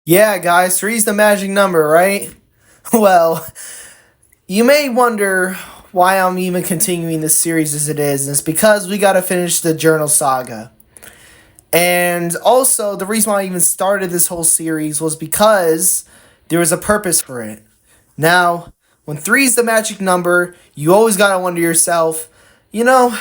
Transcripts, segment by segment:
Yeah, guys, three's the magic number, right? Well, you may wonder why I'm even continuing this series as it is, and it's because we gotta finish the Journal Saga. And also, the reason why I even started this whole series was because there was a purpose for it. Now, when three's the magic number, you always gotta wonder yourself, you know,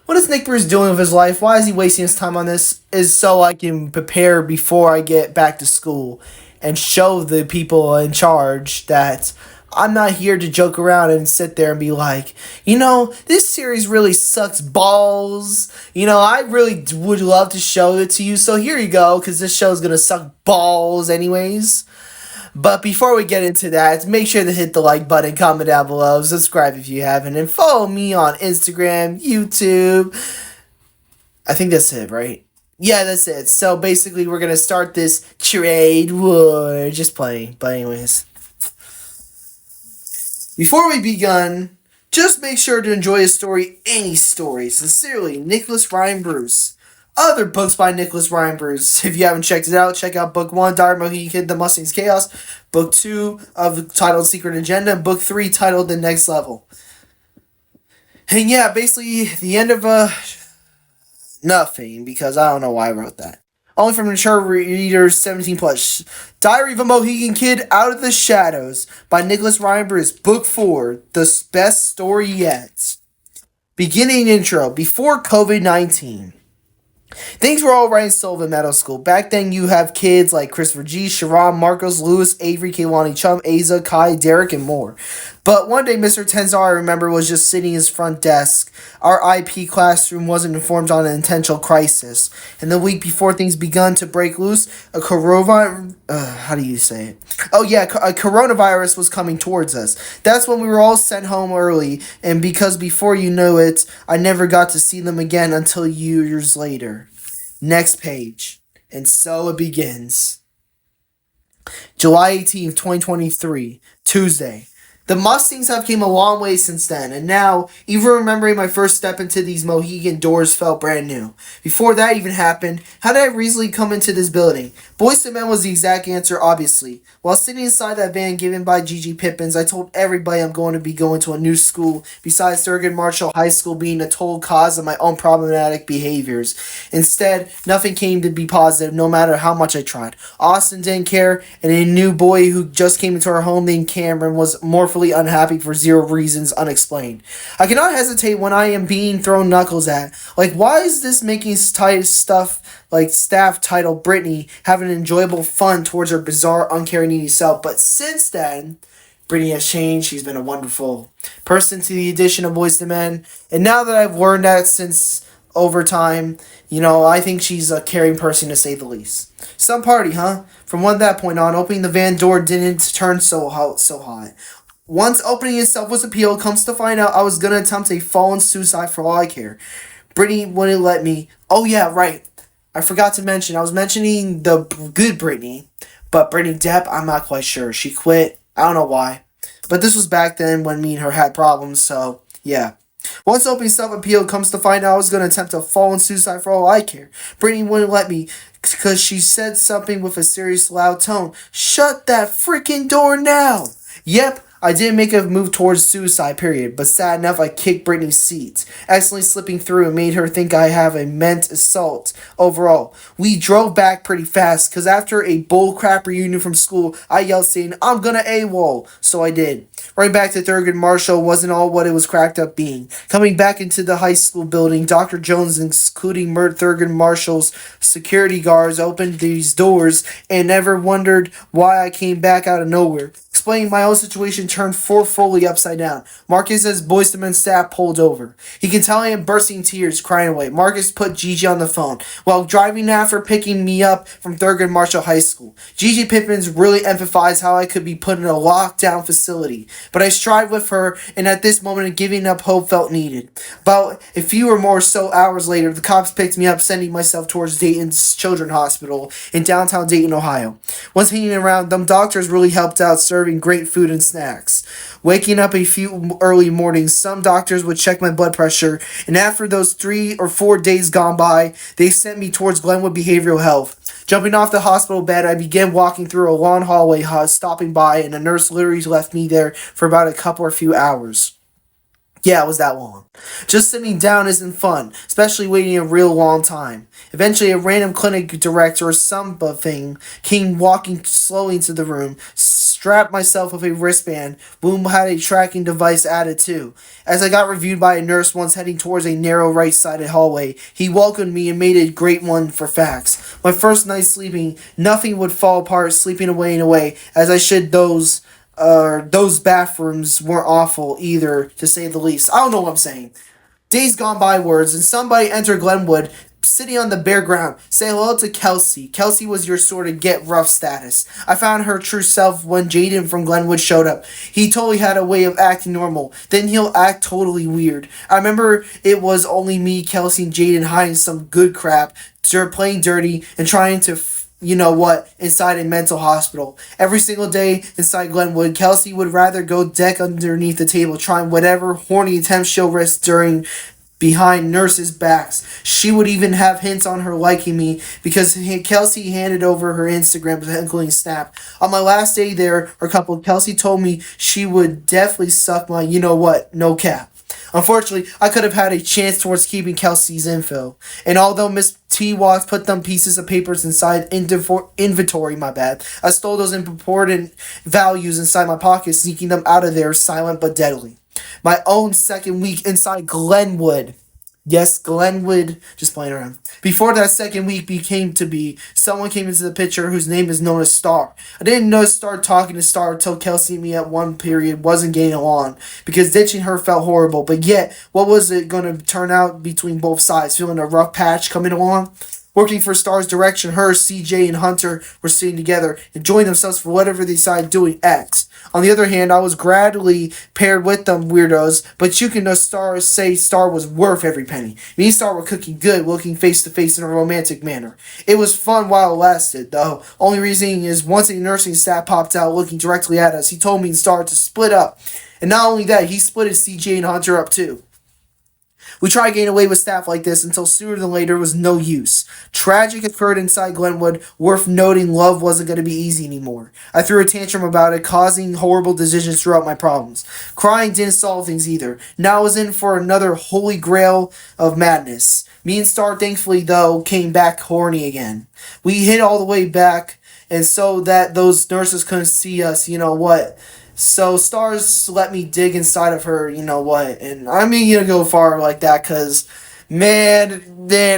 what is Nick Bruce doing with his life? Why is he wasting his time on this? Is so I can prepare before I get back to school and show the people in charge that I'm not here to joke around and sit there and be like, this series really sucks balls. I really would love to show it to you. So here you go, because this show is going to suck balls anyways. But before we get into that, make sure to hit the like button, comment down below, subscribe if you haven't, and follow me on Instagram, YouTube. I think that's it, right? Yeah, that's it. So basically, we're gonna start this trade war. Just playing. But anyways, before we begin, just make sure to enjoy a story, any story. Sincerely, Nicholas Ryan Bruce. Other books by Nicholas Ryan Bruce. If you haven't checked it out, check out Book 1, Dire Mohican, The Mustang's Chaos. Book 2 titled Secret Agenda. And Book 3 titled The Next Level. And yeah, basically the end of nothing, because I don't know why I wrote that. Only from mature readers 17 plus. Diary of a Mohican Kid Out of the Shadows by Nicholas Ryan Bruce. Book 4, The Best Story Yet. Beginning intro. Before COVID-19. Things were all right in Sullivan Middle School. Back then, you have kids like Christopher G, Sharon, Marcos, Lewis, Avery, Kehlani, Chum, Asa, Kai, Derek, and more. But one day, Mr. Tenzar, I remember, was just sitting at his front desk. Our IP classroom wasn't informed on an intentional crisis. And the week before things begun to break loose, a how do you say it? Oh yeah, a coronavirus was coming towards us. That's when we were all sent home early, and because before you know it, I never got to see them again until years later. Next page. And so it begins. July 18th, 2023, Tuesday. The Mustangs have came a long way since then, and now, even remembering my first step into these Mohican doors felt brand new. Before that even happened, how did I reasonably come into this building? Boys to Men was the exact answer, obviously. While sitting inside that van given by Gigi Pippins, I told everybody I'm going to be going to a new school, besides Thurgood Marshall High School being a total cause of my own problematic behaviors. Instead, nothing came to be positive, no matter how much I tried. Austin didn't care, and a new boy who just came into our home named Cameron was morphily unhappy for zero reasons unexplained. I cannot hesitate when I am being thrown knuckles at. Like, why is this making stuff like staff titled Brittany having enjoyable fun towards her bizarre, uncaring, needy self? But since then, Brittany has changed. She's been a wonderful person to the addition of Boys to Men. And now that I've learned that since over time, I think she's a caring person to say the least. Some party, huh? From that point on, opening the van door didn't turn so hot. Once opening itself was appealed, comes to find out I was going to attempt a fallen suicide for all I care. Brittany wouldn't let me. Oh yeah, right. I forgot to mention, I was mentioning the good Brittany, but Brittany Depp, I'm not quite sure. She quit. I don't know why. But this was back then when me and her had problems, so yeah. Once opening self-appeal, comes to find out I was going to attempt a fallen suicide for all I care. Brittany wouldn't let me because she said something with a serious loud tone. Shut that freaking door now! Yep, I didn't make a move towards suicide, period, but sad enough I kicked Brittany's seat, accidentally slipping through and made her think I have a meant assault. Overall, we drove back pretty fast, because after a bullcrap reunion from school, I yelled saying, I'm gonna AWOL, so I did. Right back to Thurgood Marshall wasn't all what it was cracked up being. Coming back into the high school building, Dr. Jones, including Thurgood Marshall's security guards, opened these doors and never wondered why I came back out of nowhere. Explaining my own situation turned fully upside down. Marcus as Boys to Men staff pulled over. He can tell I am bursting in tears, crying away. Marcus put Gigi on the phone while driving after picking me up from Thurgood Marshall High School. Gigi Pippins really emphasized how I could be put in a lockdown facility, but I strived with her, and at this moment giving up hope felt needed. About a few or more so hours later, the cops picked me up, sending myself towards Dayton's Children's Hospital in downtown Dayton, Ohio. Once hanging around, them doctors really helped out, serving great food and snacks. Waking up a few early mornings, some doctors would check my blood pressure, and after those 3 or 4 days gone by, they sent me towards Glenwood Behavioral Health. Jumping off the hospital bed, I began walking through a long hallway, stopping by, and a nurse literally left me there for about a couple or few hours. Yeah, it was that long. Just sitting down isn't fun, especially waiting a real long time. Eventually, a random clinic director or something came walking slowly into the room, strapped myself with a wristband. Boom had a tracking device added too. As I got reviewed by a nurse once heading towards a narrow right-sided hallway, he welcomed me and made a great one for facts. My first night sleeping, nothing would fall apart, sleeping away and away, as I should those bathrooms weren't awful either, to say the least. I don't know what I'm saying. Days gone by words, and somebody entered Glenwood, sitting on the bare ground. Say hello to Kelsey. Kelsey was your sort of get rough status. I found her true self when Jaden from Glenwood showed up. He totally had a way of acting normal. Then he'll act totally weird. I remember it was only me, Kelsey, and Jaden hiding some good crap, playing dirty, and trying to you know what, inside a mental hospital. Every single day inside Glenwood, Kelsey would rather go deck underneath the table, trying whatever horny attempts she'll risk during behind nurses' backs. She would even have hints on her liking me because Kelsey handed over her Instagram, including Snap. On my last day there, or couple, Kelsey told me she would definitely suck my you know what, no cap. Unfortunately, I could have had a chance towards keeping Kelsey's info. And although Miss T Walks put them pieces of papers inside inventory, my bad, I stole those important values inside my pocket, sneaking them out of there silent but deadly. My own second week inside Glenwood. Yes, Glenwood, just playing around. Before that second week became to be, someone came into the picture whose name is known as Star. I didn't know start talking to Star until Kelsey and me at one period wasn't getting along, because ditching her felt horrible, but yet, what was it going to turn out between both sides? Feeling a rough patch coming along? Working for Star's direction, her, CJ, and Hunter were sitting together, enjoying themselves for whatever they decided doing X. On the other hand, I was gradually paired with them weirdos, but you can know Star was worth every penny. Me and Star were cooking good, looking face to face in a romantic manner. It was fun while it lasted, though. Only reason is once a nursing staff popped out looking directly at us, he told me and Star to split up. And not only that, he split his CJ and Hunter up too. We tried getting away with staff like this until sooner than later was no use. Tragic occurred inside Glenwood. Worth noting, love wasn't going to be easy anymore. I threw a tantrum about it, causing horrible decisions throughout my problems. Crying didn't solve things either. Now I was in for another holy grail of madness. Me and Star, thankfully, though, came back horny again. We hid all the way back, and so that those nurses couldn't see us, you know what. So Stars let me dig inside of her, you know what, and I mean, you go far like that, cause man,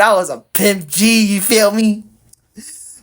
I was a pimp G, you feel me?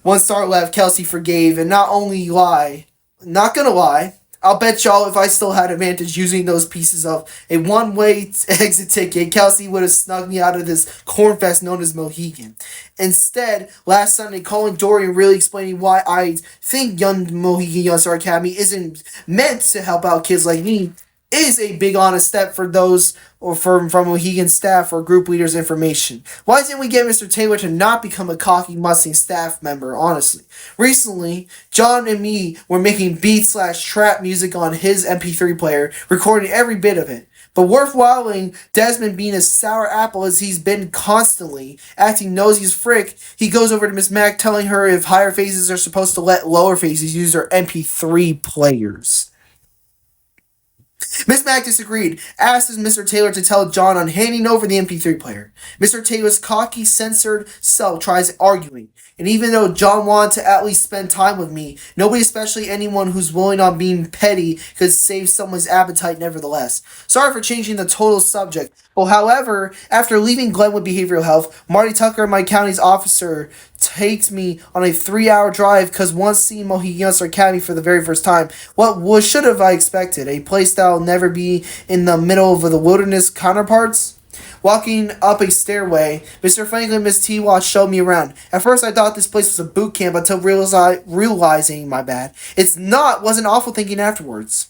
Once Star left, Kelsey forgave, and not gonna lie, I'll bet y'all if I still had advantage using those pieces of a one-way exit ticket, Kelsey would have snuck me out of this cornfest known as Mohican. Instead, last Sunday, calling Dory and really explaining why I think Young Mohican Young Star Academy isn't meant to help out kids like me is a big honest step for those or from Mohican staff or group leaders' information. Why didn't we get Mr. Taylor to not become a cocky Mustang staff member, honestly? Recently, John and me were making beat/trap music on his MP3 player, recording every bit of it. But worthwhiling, Desmond being as sour apple as he's been constantly, acting nosy as frick, he goes over to Miss Mac telling her if higher phases are supposed to let lower phases use their MP3 players. Miss Mac disagreed, asks Mr. Taylor to tell John on handing over the MP3 player. Mr. Taylor's cocky, censored self tries arguing, and even though John wanted to at least spend time with me, nobody, especially anyone who's willing on being petty, could save someone's appetite nevertheless. Sorry for changing the total subject. Well, however, after leaving Glenwood Behavioral Health, Marty Tucker, my county's officer, takes me on a 3-hour drive because once seeing Mohican Young Star Academy for the very first time, what should have I expected? A place that'll never be in the middle of the wilderness counterparts? Walking up a stairway, Mr. Franklin and Miss T. Watch showed me around. At first I thought this place was a boot camp until realizing, my bad, it's not, wasn't awful thinking afterwards.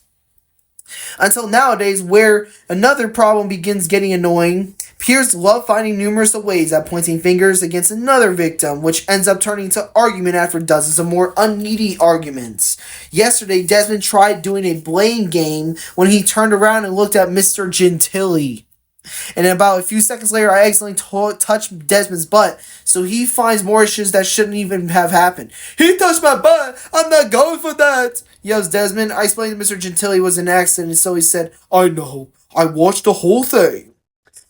Until nowadays, where another problem begins getting annoying. Peers love finding numerous ways at pointing fingers against another victim, which ends up turning into argument after dozens of more unneedy arguments. Yesterday, Desmond tried doing a blame game when he turned around and looked at Mr. Gentili. And about a few seconds later, I accidentally touched Desmond's butt, so he finds more issues that shouldn't even have happened. He touched my butt! I'm not going for that! Yells Desmond. I explained to Mr. Gentili it was an accident, and so he said, I know. I watched the whole thing.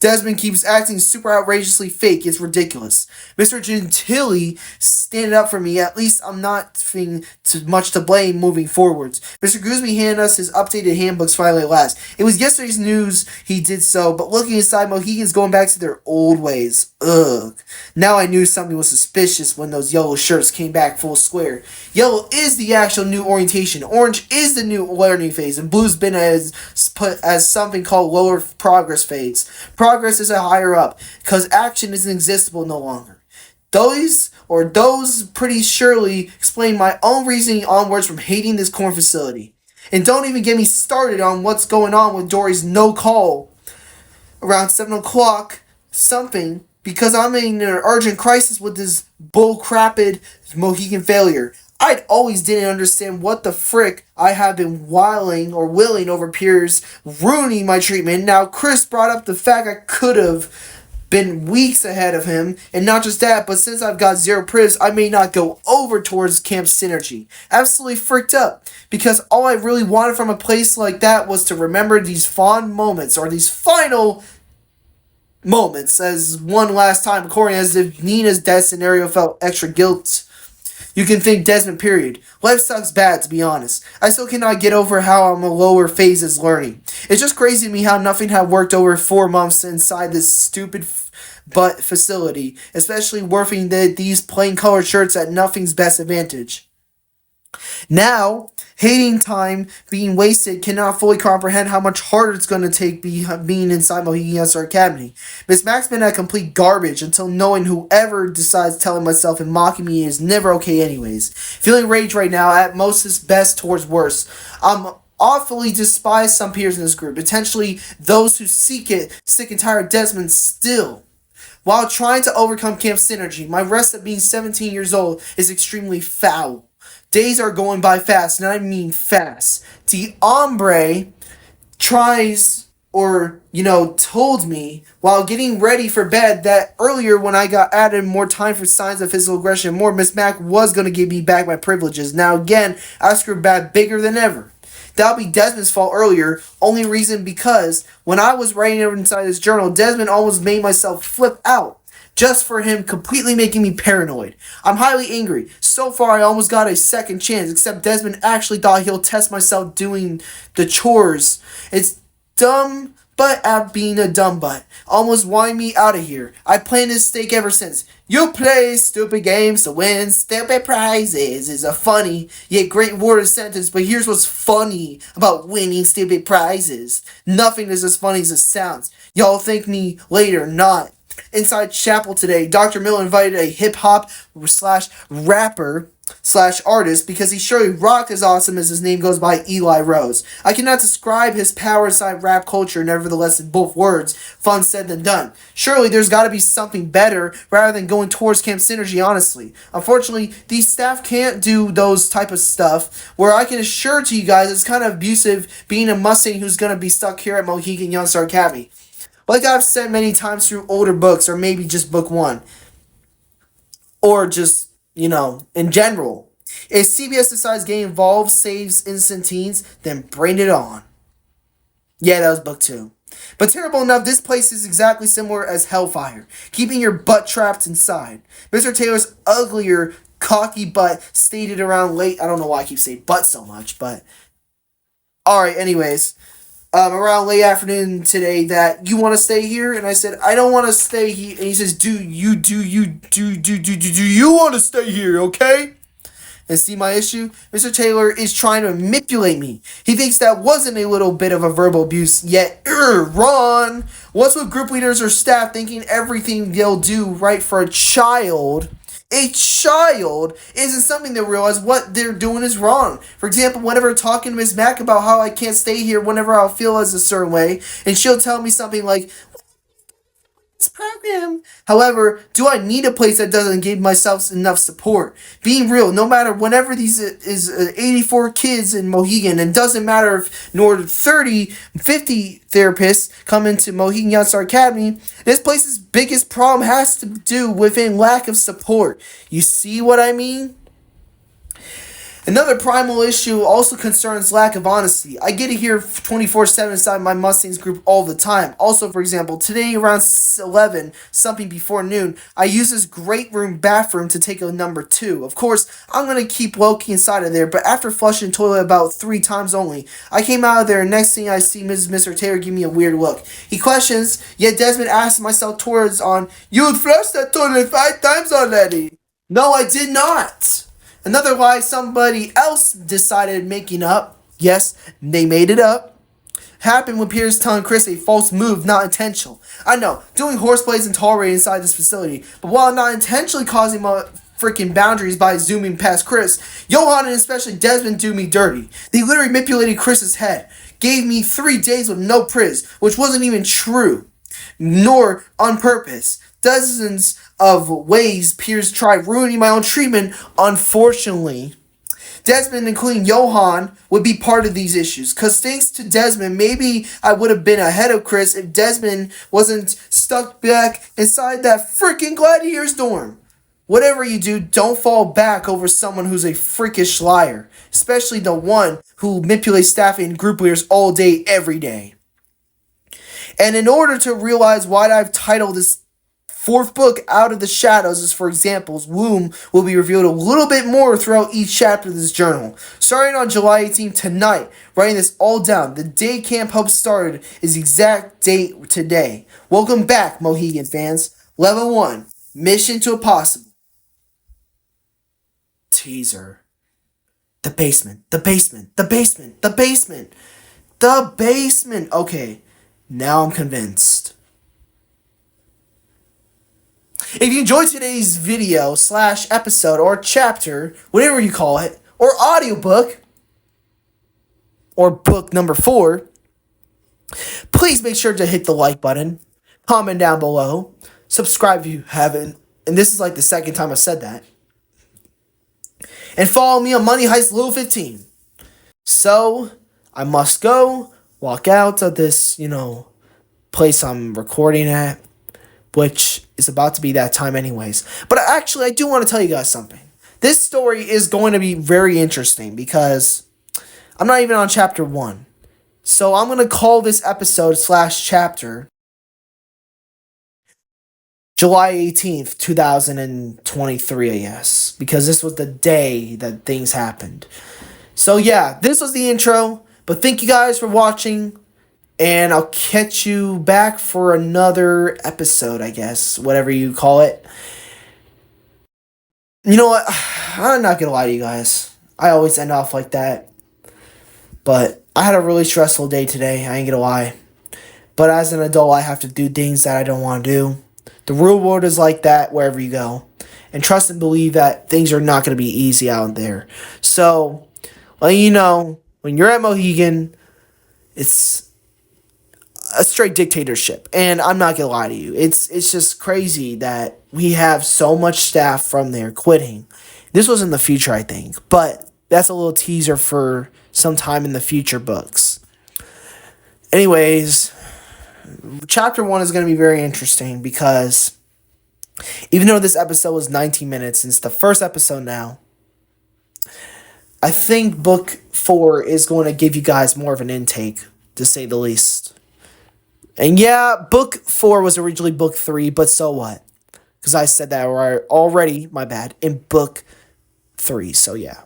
Desmond keeps acting super outrageously fake. It's ridiculous. Mr. Gentili standing up for me. At least I'm not feeling too much to blame moving forwards. Mr. Gooseby handed us his updated handbooks finally at last. It was yesterday's news he did so, but looking inside, Mohicans going back to their old ways. Ugh. Now I knew something was suspicious when those yellow shirts came back full square. Yellow is the actual new orientation. Orange is the new learning phase, and blue's been put as something called lower progress phase. Progress is a higher up, because action isn't existable no longer. Those pretty surely explain my own reasoning onwards from hating this corn facility. And don't even get me started on what's going on with Dory's no call around 7 o'clock something, because I'm in an urgent crisis with this bull-crapped Mohican failure. I'd always didn't understand what the frick I have been willing over peers ruining my treatment. Now Chris brought up the fact I could have been weeks ahead of him, and not just that, but since I've got zero privs, I may not go over towards Camp Synergy. Absolutely freaked up, because all I really wanted from a place like that was to remember these fond moments, or these final moments, as one last time, according as if Nina's death scenario felt extra guilt. You can think Desmond, period. Life sucks bad, to be honest. I still cannot get over how I'm a lower phases learning. It's just crazy to me how nothing had worked over 4 months inside this stupid butt facility, especially working these plain colored shirts at nothing's best advantage. Now, hating time being wasted cannot fully comprehend how much harder it's going to take being inside Mohican Youngster Academy. Miss Mac's been at complete garbage until knowing whoever decides telling myself and mocking me is never okay anyways. Feeling rage right now, at most is best towards worse. I'm awfully despise some peers in this group, potentially those who seek it, sick and tired of Desmond still. While trying to overcome Camp Synergy, my rest at being 17 years old is extremely foul. Days are going by fast, and I mean fast. The hombre told me while getting ready for bed that earlier when I got added more time for signs of physical aggression, Miss Mac was going to give me back my privileges. Now again, I screwed bad bigger than ever. That'll be Desmond's fault earlier, only reason because when I was writing it inside this journal, Desmond almost made myself flip out. Just for him completely making me paranoid. I'm highly angry. So far, I almost got a second chance, except Desmond actually thought he'll test myself doing the chores. It's dumb, but at being a dumb butt. Almost wanting me out of here. I planned this stake ever since. You play stupid games to win stupid prizes is a funny, yet great worded sentence, but here's what's funny about winning stupid prizes. Nothing is as funny as it sounds. Y'all thank me later, not. Inside Chapel today, Dr. Miller invited a hip-hop slash rapper slash artist because he surely rocked as awesome as his name goes by, Eli Rose. I cannot describe his power inside rap culture, nevertheless in both words, fun said than done. Surely there's got to be something better rather than going towards Camp Synergy, honestly. Unfortunately, these staff can't do those type of stuff, where I can assure to you guys it's kind of abusive being a Mustang who's going to be stuck here at Mohican Youngster Academy. Like I've said many times through older books, or maybe just book 1. Or just, in general. If CBS decides getting involved saves instant teens, then bring it on. Yeah, that was book 2. But terrible enough, this place is exactly similar as Hellfire, keeping your butt trapped inside. Mr. Taylor's uglier, cocky butt stated around late, I don't know why I keep saying butt so much, but alright, anyways. Around late afternoon today that you want to stay here, and I said I don't want to stay here, and he says do you want to stay here, okay? And see my issue? Mr. Taylor is trying to manipulate me. He thinks that wasn't a little bit of a verbal abuse, yet Ron, what's with group leaders or staff thinking everything they'll do right for a child? A child isn't something they realize what they're doing is wrong. For example, whenever talking to Miss Mac about how I can't stay here whenever I'll feel as a certain way, and she'll tell me something like, Science program. However, do I need a place that doesn't give myself enough support? Being real, no matter whenever these is 84 kids in Mohican, and doesn't matter if nor 30, 50 therapists come into Mohican Youngster Academy, this place's biggest problem has to do within lack of support. You see what I mean? Another primal issue also concerns lack of honesty. I get to hear 24/7 inside my Mustangs group all the time. Also, for example, today around 11, something before noon, I use this great room bathroom to take a number 2. Of course, I'm going to keep Loki inside of there, but after flushing the toilet about 3 times only, I came out of there and next thing I see Mr. Taylor give me a weird look. He questions, yet Desmond asks myself towards on, "You flushed that toilet 5 times already." No, I did not. Another lie somebody else decided making up. Yes, they made it up. Happened when Pierce telling Chris a false move, not intentional. I know, doing horseplays and tolerated inside this facility, but while not intentionally causing my freaking boundaries by zooming past Chris, Johan and especially Desmond do me dirty. They literally manipulated Chris's head. Gave me 3 days with no priz, which wasn't even true, nor on purpose. Dozens of ways Piers tried ruining my own treatment, unfortunately. Desmond, including Johan, would be part of these issues. Because thanks to Desmond, maybe I would have been ahead of Chris if Desmond wasn't stuck back inside that freaking gladiator's dorm. Whatever you do, don't fall back over someone who's a freakish liar. Especially the one who manipulates staff and group leaders all day, every day. And in order to realize why I've titled this 4th book, Out of the Shadows, as for examples, womb will be revealed a little bit more throughout each chapter of this journal. Starting on July 18th tonight, writing this all down, the day Camp Hope started is the exact date today. Welcome back, Mohican fans. Level 1, Mission to Impossible. Teaser. The basement, the basement, the basement, the basement, the basement. Okay, now I'm convinced. If you enjoyed today's video / episode or chapter, whatever you call it, or audiobook, or book number 4, please make sure to hit the like button, comment down below, subscribe if you haven't, and this is like the second time I've said that, and follow me on Money Heist Lil 15. So, I must go, walk out of this, place I'm recording at, which is about to be that time anyways. But actually, I do want to tell you guys something. This story is going to be very interesting because I'm not even on chapter 1. So I'm going to call this episode / chapter July 18th, 2023, I guess. Because this was the day that things happened. So yeah, this was the intro. But thank you guys for watching. And I'll catch you back for another episode, I guess. Whatever you call it. You know what? I'm not going to lie to you guys. I always end off like that. But I had a really stressful day today. I ain't going to lie. But as an adult, I have to do things that I don't want to do. The real world is like that wherever you go. And trust and believe that things are not going to be easy out there. So, letting you know, when you're at Mohican, it's a straight dictatorship. And I'm not going to lie to you. It's just crazy that we have so much staff from there quitting. This was in the future, I think. But that's a little teaser for some time in the future books. Anyways, chapter 1 is going to be very interesting because even though this episode was 19 minutes, and it's the first episode now, I think book 4 is going to give you guys more of an intake, to say the least. And yeah, book 4 was originally book 3, but so what? Because I said that already, my bad, in book 3, so yeah.